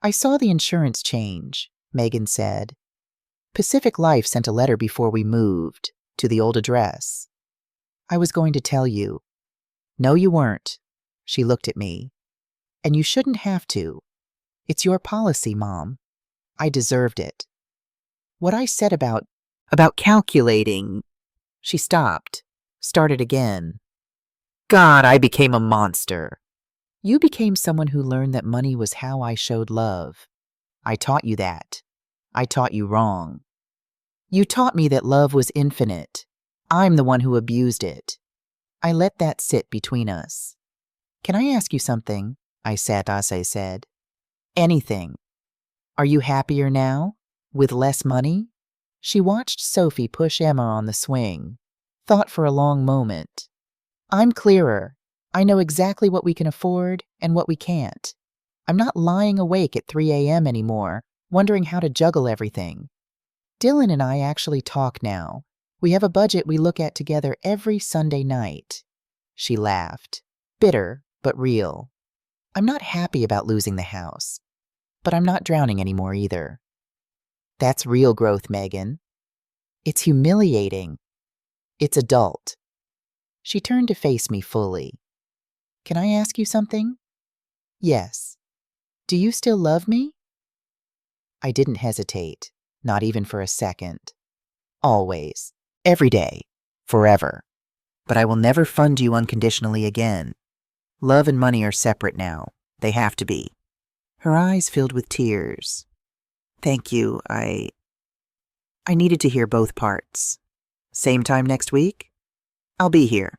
"I saw the insurance change," Megan said. "Pacific Life sent a letter before we moved, to the old address. I was going to tell you." "No, you weren't." She looked at me. "And you shouldn't have to. It's your policy, Mom. I deserved it." What I said about calculating. She stopped, started again. "God, I became a monster." "You became someone who learned that money was how I showed love. I taught you that. I taught you wrong. You taught me that love was infinite. I'm the one who abused it. I let that sit between us." "Can I ask you something?" I said as I said. "Anything. Are you happier now? With less money?" She watched Sophie push Emma on the swing. Thought for a long moment. "I'm clearer. I know exactly what we can afford and what we can't. I'm not lying awake at 3 a.m. anymore, wondering how to juggle everything. Dylan and I actually talk now. We have a budget we look at together every Sunday night." She laughed. Bitter, but real. "I'm not happy about losing the house, but I'm not drowning anymore either." "That's real growth, Megan." "It's humiliating. It's adult." She turned to face me fully. "Can I ask you something?" "Yes. Do you still love me?" I didn't hesitate, not even for a second. "Always. Every day. Forever. But I will never fund you unconditionally again. Love and money are separate now. They have to be." Her eyes filled with tears. "Thank you. I needed to hear both parts. Same time next week? I'll be here."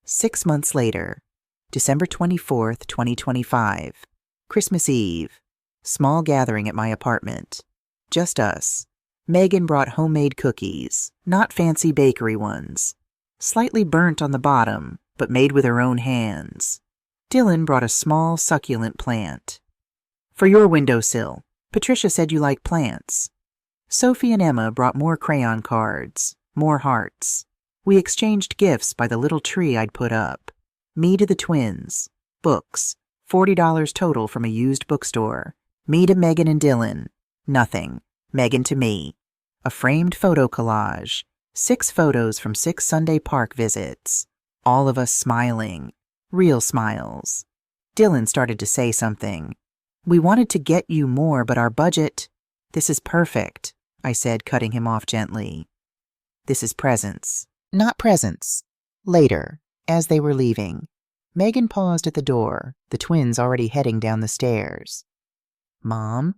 6 months later, December 24th, 2025, Christmas Eve, small gathering at my apartment. Just us. Megan brought homemade cookies, not fancy bakery ones. Slightly burnt on the bottom, but made with her own hands. Dylan brought a small, succulent plant. "For your windowsill. Patricia said you like plants." Sophie and Emma brought more crayon cards, more hearts. We exchanged gifts by the little tree I'd put up. Me to the twins. Books. $40 total from a used bookstore. Me to Megan and Dylan. Nothing. Megan to me. A framed photo collage. 6 photos from 6 Sunday park visits. All of us smiling. Real smiles. Dylan started to say something. "We wanted to get you more, but our budget—" "This is perfect," I said, cutting him off gently. "This is presents." "Not presents." Later, as they were leaving, Megan paused at the door, the twins already heading down the stairs. "Mom?"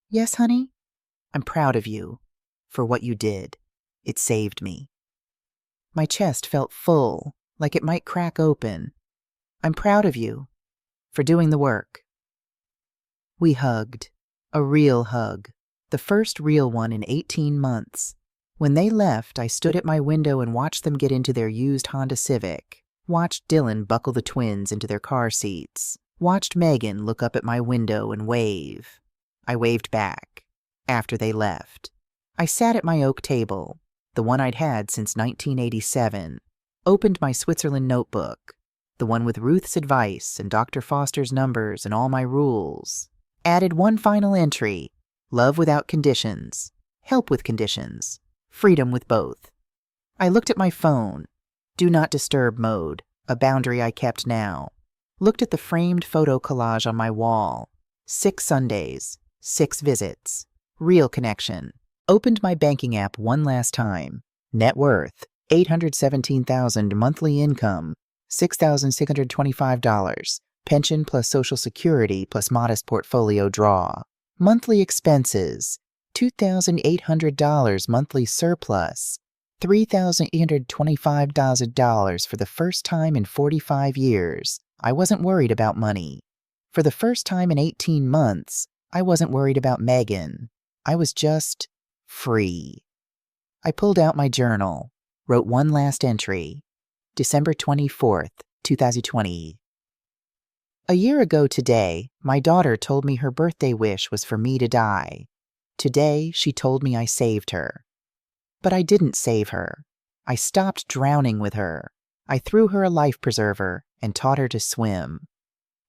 "Yes, honey?" "I'm proud of you. For what you did. It saved me." My chest felt full, like it might crack open. "I'm proud of you. For doing the work." We hugged. A real hug. The first real one in 18 months. When they left, I stood at my window and watched them get into their used Honda Civic. Watched Dylan buckle the twins into their car seats. Watched Megan look up at my window and wave. I waved back. After they left, I sat at my oak table, the one I'd had since 1987, opened my Switzerland notebook, the one with Ruth's advice and Dr. Foster's numbers and all my rules. Added one final entry: love without conditions, help with conditions, freedom with both. I looked at my phone, do not disturb mode, a boundary I kept now. Looked at the framed photo collage on my wall. 6 Sundays, 6 visits, real connection. Opened my banking app one last time. Net worth, $817,000 monthly income, $6,625. Pension plus Social Security plus modest portfolio draw. Monthly expenses, $2,800 monthly surplus, $3,825 for the first time in 45 years. I wasn't worried about money. For the first time in 18 months, I wasn't worried about Megan. I was just free. I pulled out my journal, wrote one last entry. December 24th, 2020. A year ago today, my daughter told me her birthday wish was for me to die. Today, she told me I saved her. But I didn't save her. I stopped drowning with her. I threw her a life preserver and taught her to swim.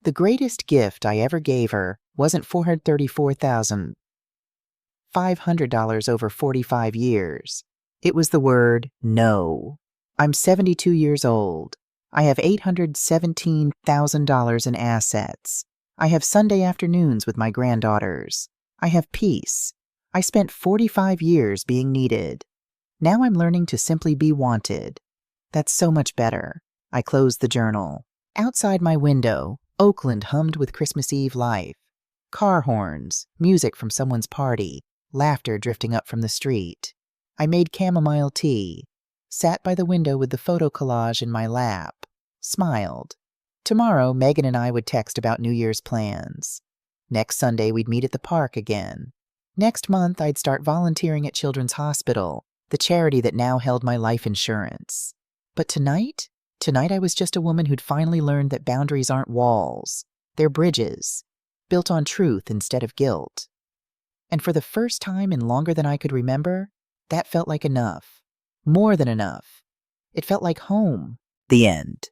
The greatest gift I ever gave her wasn't $434,500 over 45 years. It was the word no. I'm 72 years old. I have $817,000 in assets. I have Sunday afternoons with my granddaughters. I have peace. I spent 45 years being needed. Now I'm learning to simply be wanted. That's so much better. I closed the journal. Outside my window, Oakland hummed with Christmas Eve life. Car horns, music from someone's party, laughter drifting up from the street. I made chamomile tea, sat by the window with the photo collage in my lap, smiled. Tomorrow, Megan and I would text about New Year's plans. Next Sunday, we'd meet at the park again. Next month, I'd start volunteering at Children's Hospital, the charity that now held my life insurance. But tonight I was just a woman who'd finally learned that boundaries aren't walls. They're bridges, built on truth instead of guilt. And for the first time in longer than I could remember, that felt like enough. More than enough. It felt like home. The end.